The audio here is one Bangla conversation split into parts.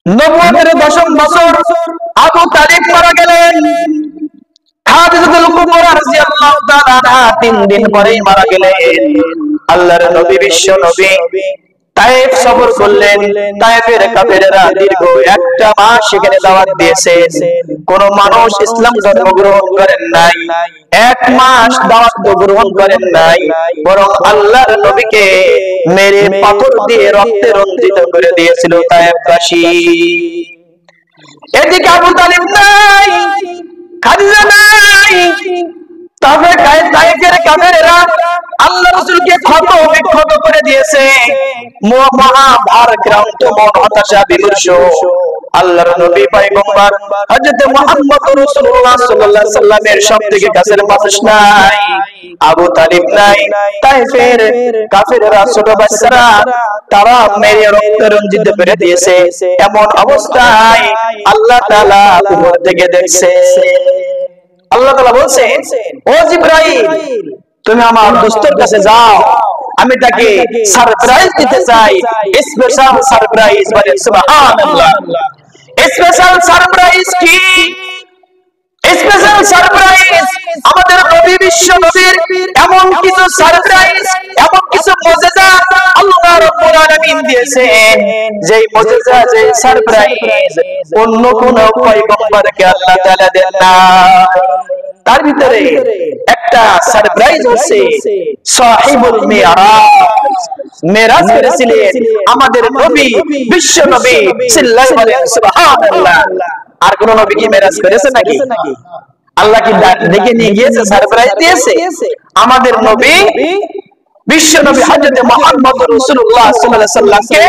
নবুয়তের 10ম বছর আবু তালিব মারা গেলেন। খাদিজাতুল কুবরা রাদিয়াল্লাহু তাআলা আনহা 3 দিন পরেই মারা গেলেন। আল্লাহর নবী বিশ্ব নবী তায়েফ সফর করলেন। তায়েফের কাফেররা দীর্ঘ 1 মাস সেখানে দাওয়াত দিয়েছেন, কোন মানুষ ইসলাম ধর্ম গ্রহণ করেন নাই। 1 মাস দাওয়াত গ্রহণ করেন নাই, বরং আল্লাহর নবীকে মেরে পাথর দিয়ে রক্তে রঞ্জিত করে দিয়েছিল তায়েফবাসী। এদিকে আবু তালিব নাই, খাদিজা নাই, তবে তায়েফের কাফেররা আল্লাহ রাসূলকে ক্ষত বিক্ষত করে দিয়েছে। মহা ভারাক্রান্ত মন, হতাশা বিমর্ষ আল্লাহর নবী পয়গম্বর হযরত মুহাম্মদ রাসূলুল্লাহ সাল্লাল্লাহু আলাইহি সাল্লামের সবথেকে কাছের মানুষ নাই, আবু তালিব নাই। তায়েফের কাফেররা ছোট বাচ্চারা তারা মেরে রক্ত রঞ্জিত করে দিয়েছে। এমন অবস্থায় আল্লাহ তাআলা উপর থেকে দেখছে। আল্লাহ তাআলা বলছেন, ও জিবরাইল তুমি আমার দোস্তের কাছে যাও, আমি তাকে সারপ্রাইজ দিতে চাই, স্পেশাল সারপ্রাইজ। বলে সুবহানাল্লাহ। স্পেশাল সারপ্রাইজ কি? স্পেশাল সারপ্রাইজ আমাদের নবী বিশ্ব নবীর এমন কিছু সারপ্রাইজ, এমন কিছু মুজিজা আল্লাহ রাব্বুল আলামিন দিয়েছেন, যেই মুজিজা, যেই সারপ্রাইজ অন্য কোন পয়গম্বরকে আল্লাহ তাআলা দেন না। তার ভিতরে একটা সারপ্রাইজ হচ্ছে সাহিবুল মিরাজ। মেরাজ করেছিলেন আমাদের নবী বিশ্ব নবী সাল্লাল্লাহু আলাইহি সুবহানাল্লাহ। আর কোন নবী কি মেরাজ করেছে নাকি? আল্লাহ কি ডেকে নিয়ে গিয়েছে, সারপ্রাইজ দিয়েছে? আমাদের নবী বিশ্ব নবী হযরত মুহাম্মদ রাসূলুল্লাহ সাল্লাল্লাহু আলাইহি সাল্লামকে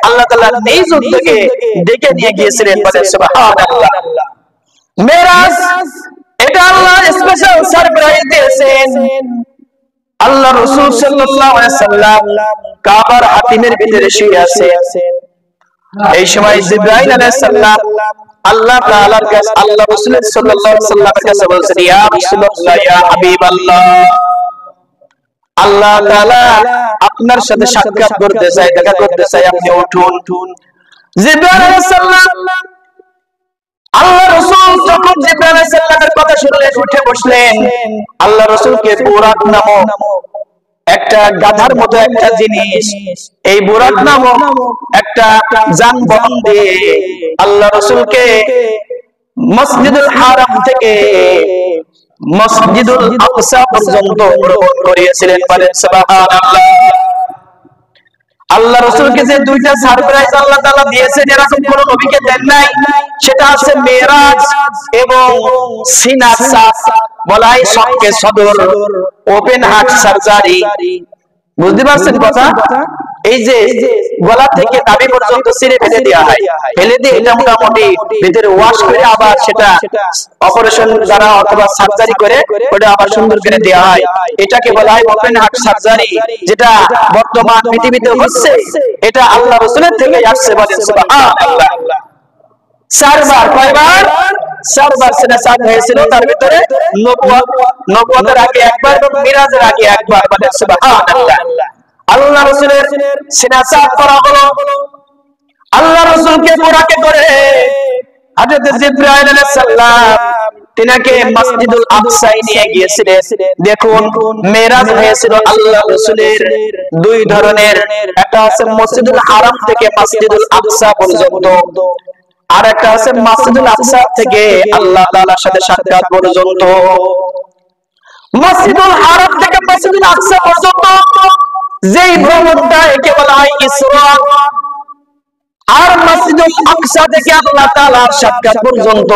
আল্লাহ তাআলা নিজ উদ্যোগে ডেকে নিয়ে গিয়েছিলেন। বলে সুবহানাল্লাহ। মেরাজ এটা আল্লাহ স্পেশাল সারপ্রাইজ দিয়েছেন। আল্লাহ রাসূল সাল্লাল্লাহু আলাইহি সাল্লাম কাবার হাতিমের ভিতরে শুয়ে আছেন। এই সময় জিবরাইল আলাইহিস সালাম আল্লাহ তাআলার কাছে, আল্লাহ রাসূল সাল্লাল্লাহু আলাইহি সাল্লামের কাছে বলছেন, ইয়া রাসূলুল্লাহ, ইয়া হাবিবাল্লাহ, আল্লাহ তাআলা আপনার সাথে সাক্ষাৎ করতে চাই, দেখা করতে চাই, আপনি উঠুন। জিবরাইল আলাইহিস সালাম আল্লাহ রাসূল যখন জিবরাইল আলাইহিস সালামের কথা শুনলেন, উঠে বসলেন। আল্লাহ রাসূলকে বুরাক নামক একটা গাধার মতো একটা জিনিস, এই বুরাক নামক একটা যানবাহন দিয়ে আল্লাহ রাসূলকে মসজিদুল হারাম থেকে মসজিদুল আকসা পর্যন্ত ভ্রমণ করিয়েছিলেন। বলেন সুবহানাল্লাহ। আল্লাহ রাসূলকে যে দুইটা সারপ্রাইজ আল্লাহ তাআলা দিয়েছেন, এরকম কোন নবীকে দেন নাই। সেটা হচ্ছে মেরাজ এবং সিনা সাফ, বলাই সবকে সদর, ওপেন হার্ট সার্জারি। বুঝতে পারছেন কথা? এই যে গলা থেকে নাভি পর্যন্ত ছিঁড়ে ফেলে দেওয়া হয়, ফেলে দিয়ে এটা মোটামুটি ভিতরে ওয়াশ করে আবার সেটা অপারেশন দ্বারা অথবা সার্জারি করে ওটা আবার সুন্দর করে দেওয়া হয়। এটাকে বলা হয় ওপেন হার্ট সার্জারি, যেটা বর্তমান পৃথিবীতে হচ্ছে। এটা আল্লাহ রাসূলের থেকে আসছে। বলেন সুবহানাল্লাহ। 4 বার, কয়বার? 4 বার সিনা সাফ হয়েছিল। তার ভিতরে নবুয়তের আগে একবার এবং মিরাজের আগে একবার। বলেন সুবহানাল্লাহ। আল্লাহ রাসূলের সিনা সাফ করা হলো। আল্লাহ রাসূলকে বুরাকে করে হযরত জিবরাইল আলাইহিস সালাম তিনাকে মসজিদুল আকসায় নিয়ে গিয়েছিলেন। দেখুন, মেরাজ হয়েছিল আল্লাহ রাসূলের 2 ধরনের। একটা আছে মসজিদুল হারাম থেকে মসজিদুল আকসা পর্যন্ত, আর একটা আছে মসজিদুল আকসা থেকে আল্লাহ তাআলার সাথে সাক্ষাৎ পর্যন্ত। মসজিদুল হারাম থেকে মসজিদুল আকসা পর্যন্ত যেই ভ্রমণটা একে বলা হয় ইসরা, আর মসজিদুল আকসা থেকে আল্লাহ তাআলার সাক্ষাৎ পর্যন্ত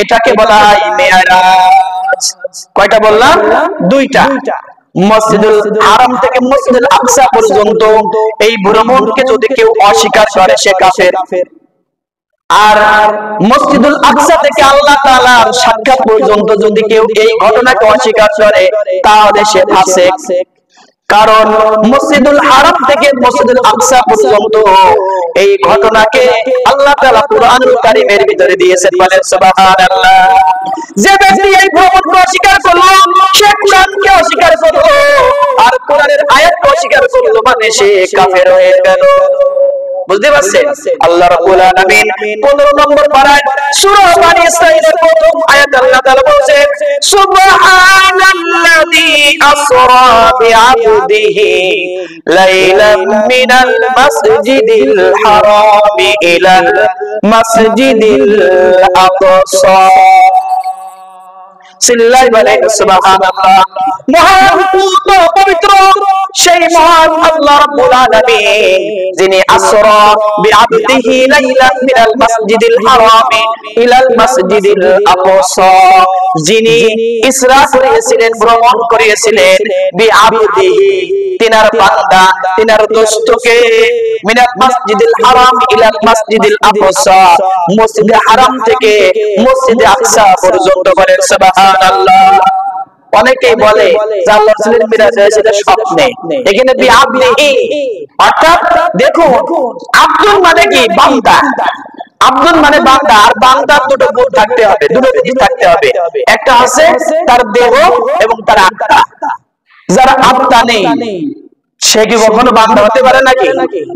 এটাকে বলা হয় মেরাজ। কয়টা বললাম? 2টা। মসজিদুল হারাম থেকে মসজিদুল আকসা পর্যন্ত এই ভ্রমণকে যদি কেউ অস্বীকার করে সে কাফের। আর মসজিদুল আকসা থেকে আল্লাহ তাআলার সাক্ষাৎ পর্যন্ত যদি কেউ এই ঘটনাকে অস্বীকার করে তাহলে সে ফাসিক। কারণ মসজিদুল হারাম থেকে মসজিদুল আকসা পর্যন্ত এই ঘটনাকে আল্লাহ তাআলা কুরআনুল কারীমের ভিতরে দিয়েছেন। বলেন সুবহানাল্লাহ। যে ব্যক্তি এই ভ্রমণকে অস্বীকার করলো সে কুরআনকে অস্বীকার করলো, আর কুরআনের আয়াতকে অস্বীকার করলো, মানে সে কাফের হয়ে গেল। বুঝতে পারছেন? আল্লাহ রাব্বুল আলামিন 15 নম্বর পারায় সূরা বনী ইসরাঈলের প্রথম আয়াত আল্লাহ তাআলা বলেন সুবহানাল্লাযী আসরা বিআবদিহি লাইলাম মিনাল মাসজিদিল হারামি ইলাল মাসজিদিল আকসা। চিল্লাই বলেন সুবহানাল্লাহ। মহান পবিত্র সেই মহান আল্লাহ রাব্বুল আলামিন যিনি আসরা বিআবদিহি লাইলাম মিনাল মাসজিদিল হারামি ইলাল মাসজিদিল আকসা, যিনি ইসরা করিয়েছিলেন, ভ্রমণ করিয়েছিলেন বিআবদিহি তিনার বান্দা তিনার দোস্তকে মিনাল মাসজিদিল হারাম ইলাল মাসজিদিল আকসা, মসজিদে হারাম থেকে মসজিদে আকসা পর্যন্ত। বলেন সুবহানাল্লাহ। অনেকেই বলে যে আল্লাহ রাসূলের মিরাজ হয়েছিল স্বপ্নে, এখানে বিআবদিহি অর্থাৎ দেখুন আব্দুল মানে কি বান্দা, আব্দুল মানে বান্দা, আর বান্দার দুটো গুণ থাকতে হবে, দুটো জিনিস থাকতে হবে, একটা আছে তার দেহ এবং তার আত্মা। যার আত্মা নেই সে কি কখনো বান্দা হতে পারে নাকি?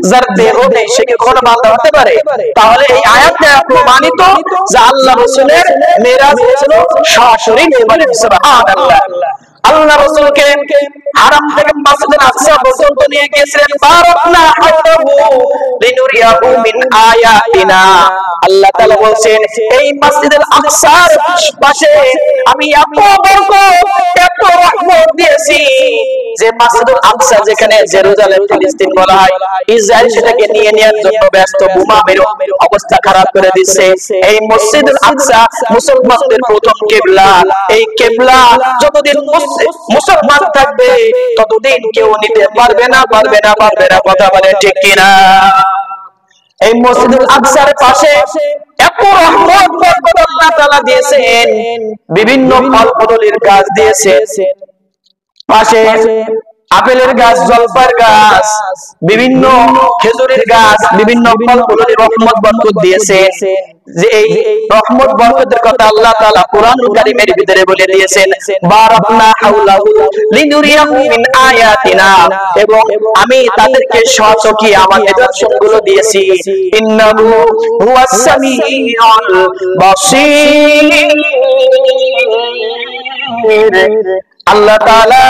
যার দেহ নেই সে কি কখনো বান্দা হতে পারে? তাহলে এই আয়াতে প্রমাণিত যে আল্লাহ রাসূলের মিরাজ হয়েছিল সশরীরে। বলেন সুবহানাল্লাহ। আল্লাহ রাসূলকে হারাম থেকে মসজিদুল আকসা পর্যন্ত নিয়ে গিয়েছিলেন বারাকনা হাওলাহু লিনুরিয়াহু মিন আয়াতিনা। আল্লাহ তাআলা বলেন এই মসজিদুল আকসার পাশে আমি এত বরকত এত রহমত দিয়েছি যে মসজিদুল আকসা যেখানে জেরুজালেম ফিলিস্তিন বলা হয়, ইসরায়েল সেটাকে নিয়ে নেওয়ার জন্য ব্যস্ত, বোমা মেরে অবস্থা খারাপ করে দিচ্ছে। এই মসজিদুল আকসা মুসলমানদের প্রথম কিবলা। এই কিবলা যতদিন মুসলমান থাকবে ততদিন কেউ নিতে পারবে না, পারবে না, পারবে না। কথা বলে ঠিক কিনা? এই মসজিদুল আকসার পাশে এত রহমত বরকত আল্লাহ তাআলা দিয়েছেন, বিভিন্ন ফল ফসলের গাছ দিয়েছেন, পাশে আপেলের গাছ, জলপাইয়ের গাছ, বিভিন্ন খেজুরের গাছ, বিভিন্ন ফল ফসলের রহমত বরকত দিয়েছেন। যে এই রহমত বরকতের কথা আল্লাহ তাআলা কুরআনুল কারীমের ভিতরে বলে দিয়েছেন বারাকনা হাওলাহু লিনুরিয়াহু মিন আয়াতিনা, এবং আমি তাদেরকে সচকি আমার নিদর্শনগুলো দিয়েছি। ইন্নাহু হুয়াস সামিউল বাসীর। আল্লাহ তাআলা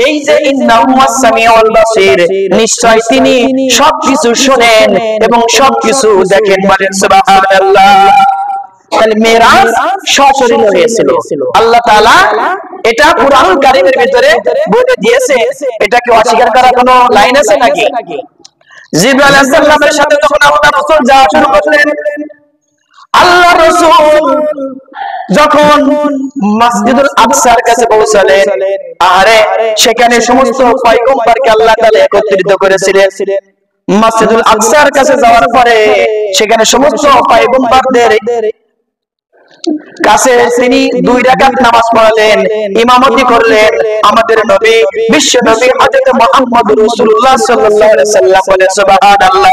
এই যে ইন্নাহু হুয়াস সামিউল বাসীর, নিশ্চয় তিনি সবকিছু শুনেন এবং সবকিছু দেখেন। বলেন সুবহানাল্লাহ। তাহলে মিরাজ সশরীরে হয়েছিল। আল্লাহ তাআলা এটা কুরআনুল কারীমের ভিতরে বলে দিয়েছে। এটা কি অস্বীকার করার কোনো লাইন আছে নাকি? জিবরাইল আলাইহিস সালামের সাথে যখন আল্লাহ রাসূল যাওয়া শুরু করলেন, আল্লাহ রাসূল যখন মসজিদুল আকসার কাছে পৌঁছালেন, আরে সেখানে সমস্ত পয়গম্বরকে আল্লাহ তাআলা একত্রিত করেছিলেন। মসজিদুল আকসার কাছে যাওয়ার পরে সেখানে সমস্ত পয়গম্বরদের কাছে তিনি 2 রাকাত নামাজ পড়ালেন, ইমামতি করলেন আমাদের নবী বিশ্ব নবী হযরত মুহাম্মদুর রাসূলুল্লাহ সাল্লাল্লাহু আলাইহি ওয়াসাল্লাম। বলেন সুবহানাল্লাহ।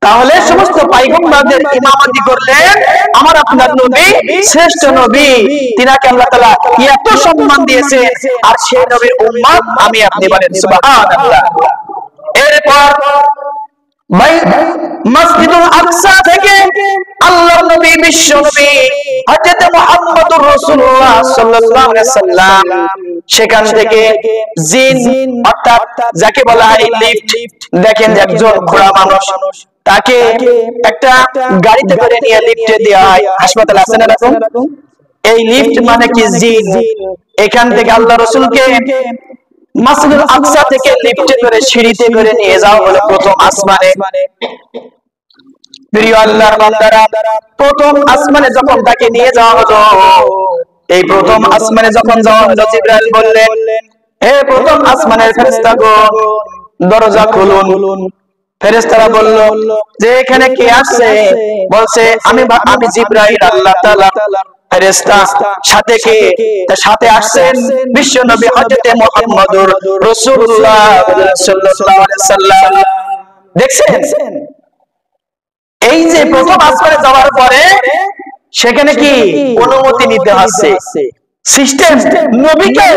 তাহলে সমস্ত পয়গম্বরদের ইমামতি করলেন আমার আপনার নবী, শ্রেষ্ঠ নবী, তিনাকে আল্লাহ তাআলা এত সম্মান দিয়েছে, আর সেই নবীর উম্মত আমি আপনি। বলেন সুবহানাল্লাহ। এরপর মসজিদুল আকসা থেকে আল্লাহর নবী বিশ্ব নবী হযরত মুহাম্মদুর রাসূলুল্লাহ সাল্লাল্লাহু আলাইহি ওয়াসাল্লাম সেখান থেকে জিন অর্থাৎ যাকে বলা হয় লিফট, দেখেন একজন ঘোড়া মানুষ, তাকে একটা গাড়িতে করে নিয়ে লিফটে দেওয়া হয়। হাসপাতাল আছে না এরকম? এই লিফট মানে কি জিন। এখান থেকে আল্লাহ রাসূলকে মসজিদুল আকসা থেকে লিফটে করে সিঁড়িতে করে নিয়ে যাওয়া হলো প্রথম আসমানে। প্রিয় আল্লাহর বান্দারা, প্রথম আসমানে যখন তাকে নিয়ে যাওয়া হলো, এই প্রথম আসমানে যখন যাওয়া হলো, জিবরাইল বললেন হে প্রথম আসমানের ফেরেশতাগণ দরজা খুলুন। ফেরেশতারা বলল যে এখানে কে আসছে? বলছে আমি জিবরাইল, আল্লাহ তাআলা ফেরেশতা। সাথে কে? তার সাথে আসছেন বিশ্ব নবী হযরত মুহাম্মদুর রাসূলুল্লাহ সাল্লাল্লাহু আলাইহি ওয়াসাল্লাম। দেখছেন এই যে প্রথম আসমানে যাওয়ার পরে সেখানে কি অনুমতি নিতে হচ্ছে, সিস্টেম নবীকে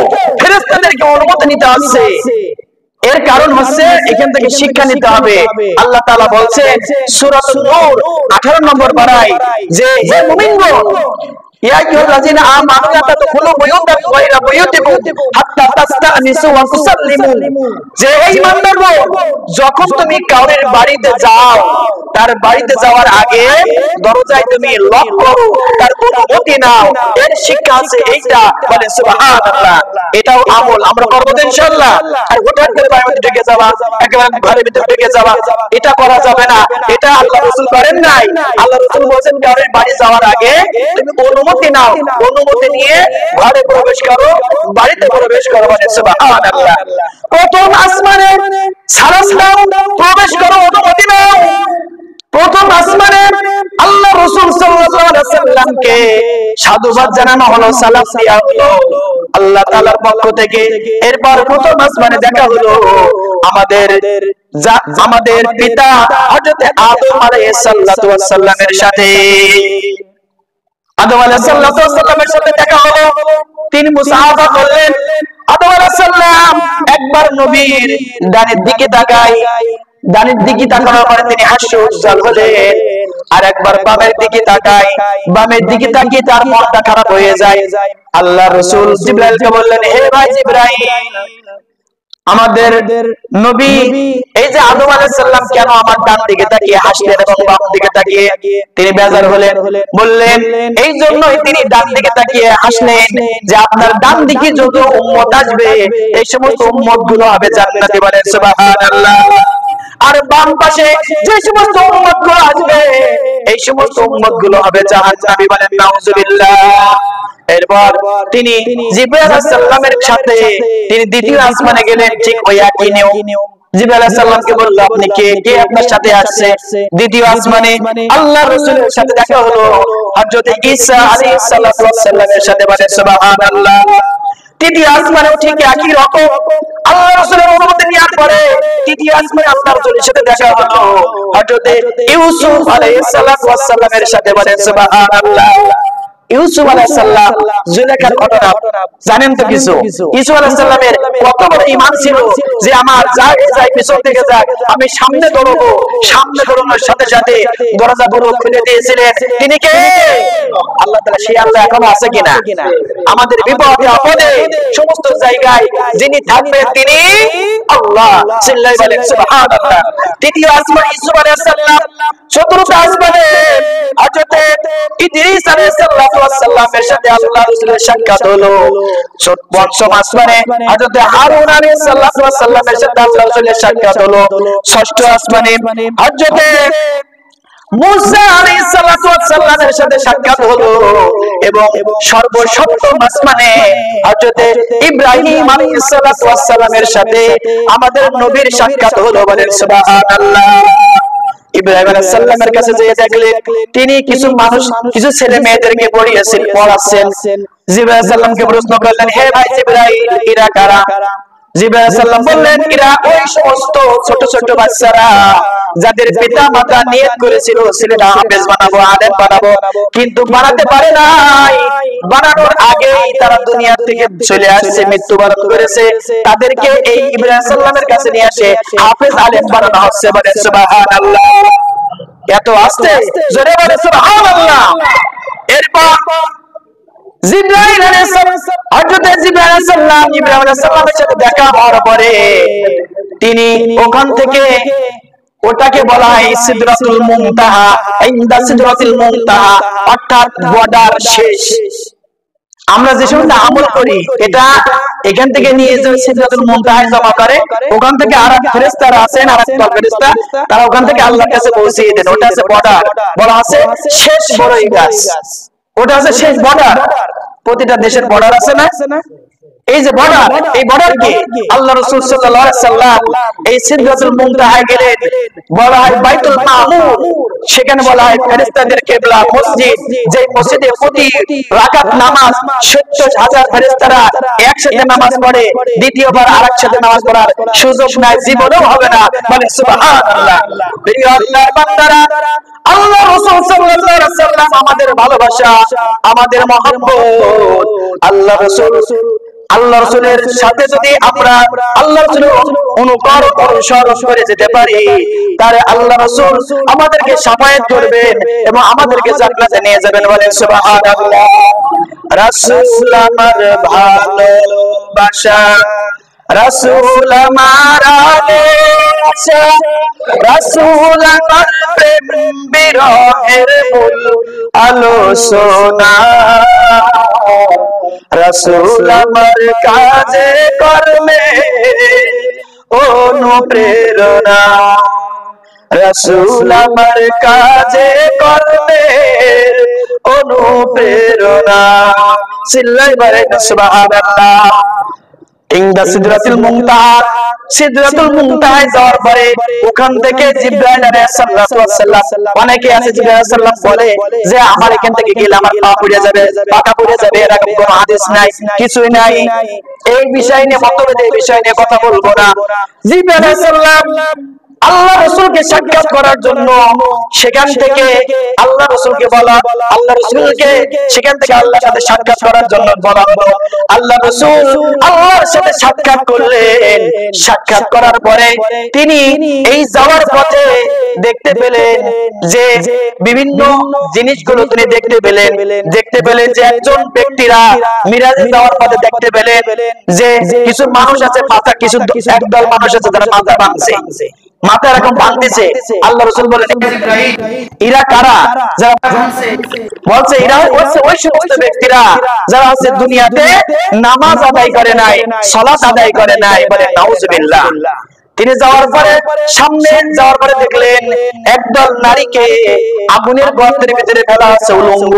ফেরেশতাদেরকে অনুমতি নিতে হচ্ছে। এর কারণ হচ্ছে এখান থেকে শিক্ষা নিতে হবে। আল্লাহ তাআলা বলছেন সূরাতুন নূর 18 নম্বর পারায় যে হে মুমিনগণ ইয়া আইয়ুহাল্লাযিনা আমানু লা তাদখুলু বুয়ুতান গায়রা বুয়ুতিকুম হাত্তা তাস্তানিসু ওয়া তুসাল্লিমু, যে এই ইমানদারগণ যখন তুমি কাউরের বাড়িতে যাও তার বাড়িতে যাওয়ার আগে দরজায় তুমি লক করো, তার অনুমতি নাও। এর শিক্ষা আছে এইটা, বলে সুবহানাল্লাহ। এটাও আমল আমরা করব তো ইনশাআল্লাহ। আর হঠাৎ করে বাড়িতে ঢুকে যাওয়া, একেবারে ঘরের ভিতরে ঢুকে যাওয়া, এটা করা যাবে না। এটা আল্লাহ রাসূল করেন নাই। আল্লাহ রাসূল বলেন কাউরের বাড়ি যাওয়ার আগে তুমি অনুমতি নাও, অনুমতি নিয়ে ঘরে প্রবেশ করো, বাড়িতে প্রবেশ করো, বলে সুবহানাল্লাহ। প্রথম আসমানে সালাম দাও, প্রবেশ করো, অনুমতি নাও। প্রথম আসমানে আল্লাহ রাসূল সাল্লাল্লাহু আলাইহি ওয়াসাল্লামকে সাধুবাদ জানানো হলো, সালাম দেয়া হলো আল্লাহ তাআলার পক্ষ থেকে। এরপর প্রথম আসমানে দেখা হলো আমাদের পিতা হযরত আদম আলাইহিস সালাতু ওয়াস সালামের সাথে। আদম আলাইহিস সালাতু ওয়াস সালামের সাথে দেখা হলো। তিনি মুসাফা করলেন। আদম আলাইহিস সালাম একবার নবীর ডানের দিকে তাকায়, ডানের দিকে তাকানোর পরে তিনি হাস্য উজ্জ্বল হলেন। আর একবার বামের দিকে তাকায়, বামের দিকে তাকিয়ে তার মনটা খারাপ হয়ে যায়। আল্লাহ রাসূল জিবরাইলকে বললেন, হে ভাই জিবরাইল, আমাদের নবী এই যে আদম আলাইহিস সালাম কেন আমার ডান দিকে তাকিয়ে হাসলেন এবং বাম দিকে তাকিয়ে তিনি বেজার হলেন? বললেন এই জন্যই তিনি ডান দিকে তাকিয়ে হাসলেন যে আপনার ডান দিকে যত উম্মত আসবে এই সমস্ত উম্মত গুলো হবে জান্নাতি, বলেন সুবহানাল্লাহ। আর বাম পাশে যে সমস্ত উম্মত গুলো আসবে এই সমস্ত উম্মত গুলো হবে জাহান্নামী, বলেন নাউজুবিল্লাহ। এরপর তিনি জিবরাইল আলাইহিস সালামের সাথে তিনি দ্বিতীয় আসমানে গেলেন। ঠিক ওই একই নিয়ম জিবরাইল আলাইহিস সালামকে বলল, আপনি কে? কে আপনার সাথে আসছে? দ্বিতীয় আসমানে আল্লাহর রাসূলের সাথে দেখা হলো, হযরত ঈসা আলাইহিস সালাতু ওয়াস সালামের সাথে, বলেন সুবহানাল্লাহ। তৃতীয় আসমানেও ঠিক একই রকম আল্লাহর রাসূলের অনুমতি নেওয়ার পরে তৃতীয় আসমানে আল্লাহর রাসূলের সাথে দেখা হলো হযরত ইউসুফ আলাইহিস সালাতু ওয়াস সালামের সাথে, বলেন সুবহানাল্লাহ। ইউসুফ আলাইহিস সালাম জুলেখার ঘটনা জানেন তো কিছু? ইউসুফ আলাইহিস সালামের কত বড় ঈমান ছিল যে আমার যাই পিছন থেকে যাক আমি সামনে দৌড়বো। সামনে দৌড়ানোর সাথে সাথে দরজা বড় খুলে দিয়েছিলেন। তিনি কে? আল্লাহ তাআলা। সেই আল্লাহ এখনো আছে কিনা? আমাদের বিপদে আপদে সমস্ত জায়গায় যিনি থাকবেন তিনি আল্লাহ। চিল্লায় বলেন সুবহানাল্লাহ। তৃতীয় আসমান ইউসুফ আলাইহিস সালাম। চতুর্থ আসমানে হযরত ইদ্রিস আলাইহিস সালামের সাথে আল্লাহর রাসূলের সাক্ষাৎ হলো। পঞ্চম আসমানে হযরত হারুন আলাইহিস সালামের সাথে আল্লাহর রাসূলের সাক্ষাৎ হলো। ষষ্ঠ আসমানে হযরত মুসা আলাইহিস সালামের সাথে সাক্ষাৎ হলো এবং সর্বসপ্তম আসমানে হযরত ইব্রাহিম আলাইহিস সালামের সাথে আমাদের নবীর সাক্ষাৎ হলো, বলেন সুবহানাল্লাহ। ইব্রাহিম আলাইহিস সালামের কাছে যেয়ে দেখলেন তিনি কিছু মানুষ, কিছু ছেলে মেয়েদেরকে পড়াচ্ছেন। জিবরাইল আলাইহিস সালামকে প্রশ্ন করলেন, হে ভাই জিবরাইল, এরা কারা? জিবরাইল আলাইহিস সালাম বললেন, এরা ওই সমস্ত ছোট ছোট বাচ্চারা যাদের পিতা মাতা নিয়ত করেছিল ছেলেটা হাফেজ বানাবো, আলেম বানাবো, কিন্তু বানাতে পারে নাই। বানানোর আগেই তারা দুনিয়া থেকে চলে আসছে, মৃত্যুবরণ করেছে। তাদেরকে এই ইব্রাহিম আলাইহিস সালামের কাছে নিয়ে আসে হাফেজ আলেম বানানো হচ্ছে, বলেন সুবহানাল্লাহ। এত আস্তে জোরে বলেন সুবহানাল্লাহ। এরপর জিবরাইল আলাইহিস সালাম, হযরত জিবরাইল আলাইহিস সালাম ইব্রাহিম আলাইহিস সালামের সাথে দেখা হওয়ার পরে তিনি ওখান থেকে, ওটাকে বলা হয় সিদরাতুল মুনতাহা, ইনদা সিদরাতুল মুনতাহা, অর্থাৎ বর্ডার শেষ। আমরা যে সময় আমল করি এটা এখান থেকে নিয়ে যে সিদরাতুল মুনতাহায় জমা করে, ওখান থেকে আরেক ফেরেশতারা আছেন, আরেক ফেরেশতা, তারা ওখান থেকে আল্লাহর কাছে পৌঁছে দেন। ওটা আছে বর্ডার, বলা আছে শেষ বড়ই গাছ। ওটা আছে শেষ বর্ডার। প্রতিটা দেশের বর্ডার আছে না? এই যে বর্ডার, এই বর্ডার কি আল্লাহ রাসূল সাল্লাল্লাহু আলাইহি সাল্লাম এই সিদরাতুল মুনতাহায় গেলেন। বলা হয় বাইতুল মামুর, সেখানে বলা হয় ফেরেশতাদের কিবলা মসজিদ, যে মসজিদে প্রতি রাকাত নামাজ ৭০,০০০ ফেরেশতারা একসাথে নামাজ পড়ে। দ্বিতীয়বার আরেকসাথে নামাজ পড়ার সুযোগ নাই, জীবনেও হবে না, মানে সুবহানাল্লাহ। প্রিয় আল্লাহর বান্দারা, আল্লাহ রাসূল সাল্লাল্লাহু আলাইহি সাল্লাম আমাদের ভালোবাসা, আমাদের মহব্বত। আল্লাহ রাসূল আল্লাহ রাসূলের সাথে যদি আমরা আল্লাহ রাসূলের অনুসরণ করে যেতে পারি, তাহলে আল্লাহ রাসূল আমাদেরকে শাফায়াত করবেন এবং আমাদেরকে জান্নাতে নিয়ে যাবেন। বলেন সুবহানাল্লাহ। রাসূল আমার ভালোবাসা, রাসূল আমার আশা, রাসূল আমার প্রেম বিরহের মূল আলোচনা, রাসূল আমার কাজে কর্মে অনুপ্রেরণা, রাসূল আমার কাজে কর্মে অনুপ্রেরণা। চিল্লাই বলেন সুবহানাল্লাহ। ইনদা সিদরাতুল মুনতাহা, সিদরাতুল মুনতাহায় যাওয়ার পরে ওখান থেকে জিবরাইল আলাইহিস সালাম, অনেকে আছে জিবরাইল আলাইহিস সালাম বলে যে আমার এখান থেকে গেলে আমার পা পুড়ে যাবে, পাটা পুড়ে যাবে, এরকম কোনো হাদিস নাই, কিছুই নাই। এই বিষয় নিয়ে মতভেদ, এই বিষয় নিয়ে কথা বলবো না। জিবরাইল আলাইহিস সালাম আল্লাহ রাসূলকে সাক্ষাৎ করার জন্য সেখান থেকে আল্লাহ রাসূলকে বলা, আল্লাহ রাসূলকে সেখান থেকে আল্লাহর সাথে সাক্ষাৎ করার জন্য বলা হলো। আল্লাহ রাসূল আল্লাহর সাথে সাক্ষাৎ করলেন। সাক্ষাৎ করার পরে তিনি এই যাওয়ার পথে দেখতে পেলেন যে বিভিন্ন জিনিসগুলো তিনি দেখতে পেলেন যে একজন ব্যক্তিরা মিরাজে যাওয়ার পথে দেখতে পেলেন যে কিছু মানুষ আছে মাথা, কিছু একদল মানুষ আছে যারা মাথা ভাঙছে, মাথা এরকম ভাঙতেছে। আল্লাহ রাসূল বলেন এরা কারা? যারা ভাঙছে, বলছে এরা হচ্ছে ওই সমস্ত ব্যক্তিরা যারা হচ্ছে দুনিয়াতে নামাজ আদায় করে নাই, সালাত আদায় করে নাই। বলে নাউজুবিল্লাহ। তিনি যাওয়ার পরে সামনে যাওয়ার পরে দেখলেন একদল নারীকে আগুনের গর্তের ভিতরে ফেলা আছে উলঙ্গ।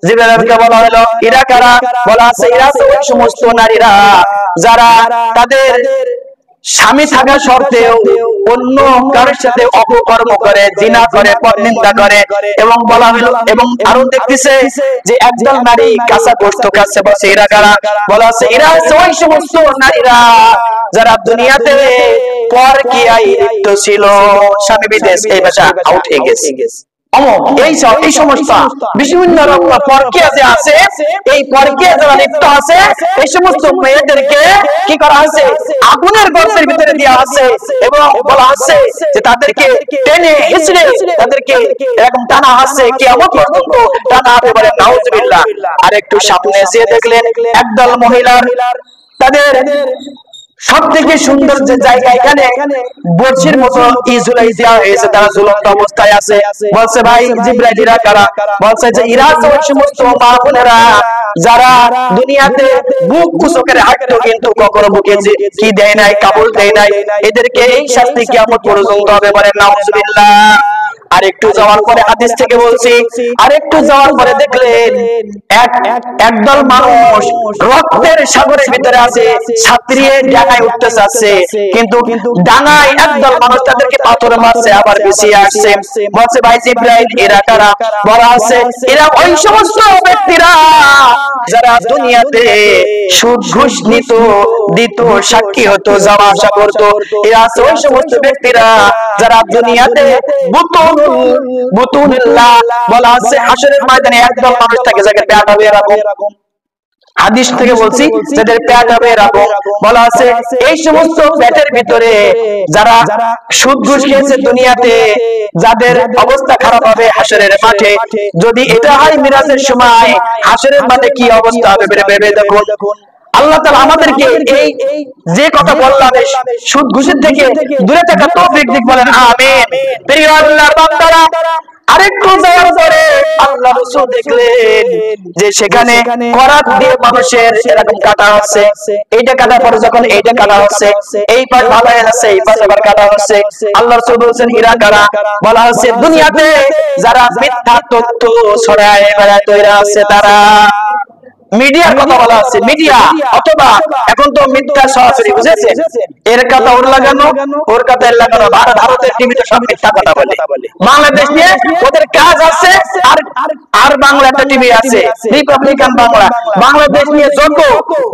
জিবরাইলকে বলা হলো এরা কারা? বলা আছে এরা ওই সমস্ত নারীরা যারা তাদের স্বামী থাকা সত্ত্বেও অন্য কারোর সাথে অপকর্ম করে, জিনা করে, পরনিন্দা করে। এবং বলা হলো, এবং আরো দেখতেছে যে একদল নারী কাঁচা গোশত খাচ্ছে। বলছে এরা কারা? বলা আছে এরা ওই সমস্ত নারীরা যারা দুনিয়াতে পরকীয়ায় লিপ্ত ছিল, স্বামী বিদেশ, এই ভাষা আউট হয়ে গেছে। এই সমস্ত বিভিন্ন রকম পরকীয়া যে আছে, এই পরকীয়া যারা লিপ্ত আছে, এই সমস্ত মেয়েদেরকে কি করা আছে? আগুনের গর্তের ভিতরে দেওয়া আছে এবং বলা আছে যে তাদেরকে টেনে হিচড়ে তাদেরকে এরকম টানা আছে, কিয়ামত পর্যন্ত টানা হবে। বলে নাউজুবিল্লাহ। আর একটু সামনে এসে দেখলেন একদল মহিলার তাদের সবথেকে সুন্দর যে জায়গা, এখানে বর্ষির মতো ঝুলাই দেওয়া হয়েছে, তারা ঝুলন্ত অবস্থায় আছে। বলছে ভাই জিবরাইল এরা কারা? বলছে যে এরা ওই সমস্ত মা বোনেরা যারা দুনিয়াতে বুক কুচকের হাঁটতো কিন্তু কখনো বুকে কি দেয় নাই, কাপড় দেয় নাই, এদেরকে এই শাস্তি কিয়ামত পর্যন্ত হবে। বলে নাউজুবিল্লাহ। আরেকটু যাওয়ার পরে হাদিস থেকে বলছি, আরেকটু যাওয়ার পরে দেখলেন একদল মানুষ রক্তের সাগরের ভিতরে আছে, ছাত্রিয়ে ডাঙায় উঠতে চাচ্ছে, কিন্তু ডাঙায় একদল মানুষ তাদেরকে পাথর মারছে, আবার পিছিয়ে আসছে। বলছে ভাই জিবরাইল এরা কারা? বলা আছে এরা ওই সমস্ত ব্যক্তিরা যারা দুনিয়াতে সুদ ঘুষ নিত, দিত, সাক্ষী হতো, যাওয়া আসা করতো। এরা আছে ওই সমস্ত ব্যক্তিরা যারা দুনিয়াতে বুতুনিল্লাহ, বলা আছে হাসরের ময়দানে একদল মানুষ থাকে যাকে পেট হবে এরকম। হাদিস থেকে বলছি যাদের পেট হবে এরকম। বলা আছে এই সমস্ত পেটের ভিতরে যারা সুদ ঘুষ খেয়েছে দুনিয়াতে, যাদের অবস্থা খারাপ হবে হাসরের মাঠে। যদি এটা হয় মিরাজের সময়, হাসরের মাঠে কি অবস্থা হবে ভেবে দেখুন। আল্লাহ তাআলা আমাদেরকে এই যে কথা বললাম সুদ ঘুষের থেকে দূরে থাকা তৌফিক দিক। বলেন আমিন। প্রিয় আল্লাহর বান্দারা, আরেকটু যাওয়ার পরে আল্লাহ রাসূল দেখলেন যে সেখানে করাত দিয়ে মানুষের এরকম কাটা হচ্ছে। এইটা কাটার পরে যখন এইটা কাটা হচ্ছে, এই পাশ ভালো হয়ে যাচ্ছে, এই পাশ আবার কাটা হচ্ছে। আল্লাহ রাসূল বলেন এরা কারা? বলা হচ্ছে দুনিয়াতে যারা মিথ্যা তথ্য ছড়ায় বেড়ায় তৈরি আছে, তারা মিডিয়ার কথা বলা আছে। মিডিয়া অথবা এখন তো মিথ্যা সরাসরি, বুঝেছেন? এর কথা ওর লাগানো, ওর কথা এর লাগানো। ভারতের টিভিতে সব মিথ্যা কথা বলে। বাংলাদেশ নিয়ে ওদের কাজ আছে আর আর বাংলা একটা টিভি আছে রিপাবলিকান বাংলা, বাংলাদেশ নিয়ে যত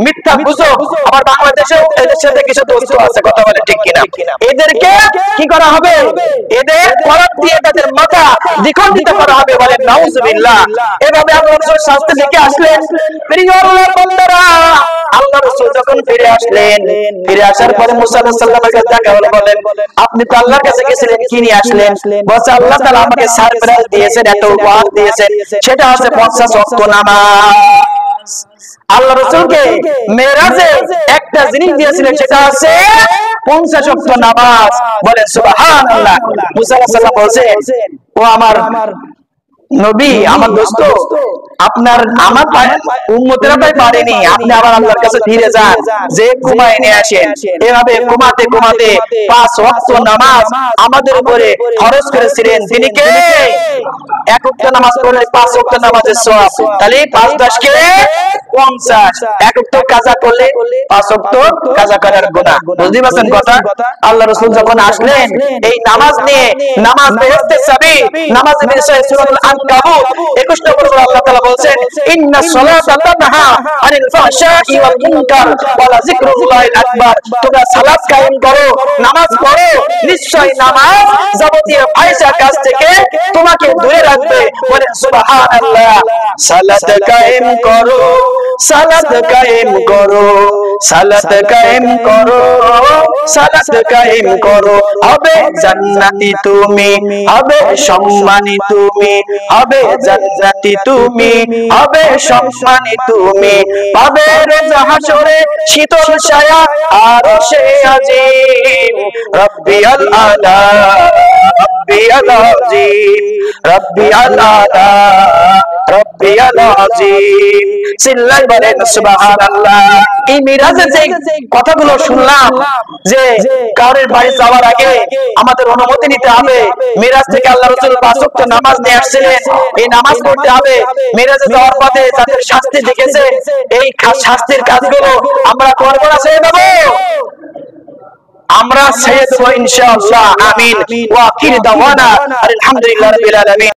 মিথ্যা গুজব, আবার বাংলাদেশেও এদের সাথে কিছু দোস্ত আছে, কথা বলে ঠিক কিনা? এদেরকে কি করা হবে? এদের করাত দিয়ে তাদের মাথা দ্বিখণ্ডিত করা হবে, বলেন নাউজুবিল্লাহ। এভাবে আল্লাহ রাসূল শাস্তি দেখে আসলেন। প্রিয় আল্লাহর বান্দারা, আল্লাহ রাসূল যখন ফিরে আসলেন, ফিরে আসার পরে মুসা আলাইহিস সালামের কাছে দেখা হলো, বলেন আপনি তো আল্লাহর কাছে গেছিলেন, কি নিয়ে আসলেন? বলছে আল্লাহ তাআলা আমাকে সারপ্রাইজ দিয়েছেন, একটা উপহার দিয়েছেন, সেটা হচ্ছে 50 ওয়াক্ত নামাজ। আল্লাহ রাসূলকে মেরাজে একটা জিনিস দিয়েছিলেন, সেটা হচ্ছে 50 ওয়াক্ত নামাজ। বলেন সুবহানাল্লাহ। মুসা আলাইহিস সালাম বলছেন, ও আমার নবী, আমার দোস্ত, আপনার আমার উম্মতেরা তাই পারেনি, আপনি আবার আল্লাহর কাছে ফিরে যান, যে ঘুমায় নিয়ে আসেন। এভাবে ঘুমাতে ঘুমাতে 5 ওয়াক্ত নামাজ আমাদের উপরে খরচ করেছিলেন। তিনি কে? এক ওয়াক্ত নামাজ পড়লে 5 ওয়াক্ত নামাজের সওয়াব, তাহলে 5 10 কে 50, এক ওয়াক্ত কাজা করলে 5 ওয়াক্ত কাজা করার গুনাহ। বুঝতে পারছেন কথা? আল্লাহ রাসূল যখন আসলেন এই নামাজ নিয়ে, নামাজ বেহেশতের চাবি, নামাজের বিষয়ে সূরাতুল আনকাবুত 21 নম্বর সূরা আল্লাহ তাআলা বলেন, ইন্নাস সালাতা তানহা আনিল ফাহশাই ওয়াল মুনকার ওয়া যিকরুল্লাহিল আকবার। তোমরা সালাত কায়েম করো, নামাজ পড়ো, নিশ্চয় নামাজ যাবতীয় ফাহিশা কাজ থেকে তোমাকে দূরে রাখবে। বলেন সুবহানাল্লাহ। সালাত কায়েম করো, সালাত কায়েম করো, সালাত কায়েম করো, সালাত কায়েম করো, হবে জান্নাতি তুমি, হবে সম্মানী তুমি, হবে জান্নাতি তুমি, হবে সম্মানী তুমি, পাবে রোজ হাসরে শীতল ছায়া আরশে আজিম। রব্বিয়াল আলা, রব্বিয়াল আজিম, রব্বিয়াল আলা, রব্বিয়াল আজিম। চিল্লাই বলেন সুবহানাল্লাহ। এই মিরাজে যে কথাগুলো শুনলাম, যে কারোর বাড়ি যাওয়ার আগে আমাদের অনুমতি নিতে হবে, মিরাজ থেকে আল্লাহ রাসূল 5 ওয়াক্ত নামাজ নিয়ে আসছিলেন, এই নামাজ পড়তে হবে। মিরাজে যাওয়ার পথে তাদের শাস্তি দেখেছে, এই শাস্তির কাজগুলো আমরা করব না, ছেড়ে দেব? আমরা ছেড়ে দেব ইনশাআল্লাহ। আমিন। ওয়া আখির দাওয়ানা আলহামদুলিল্লাহি রাব্বিল আলামিন।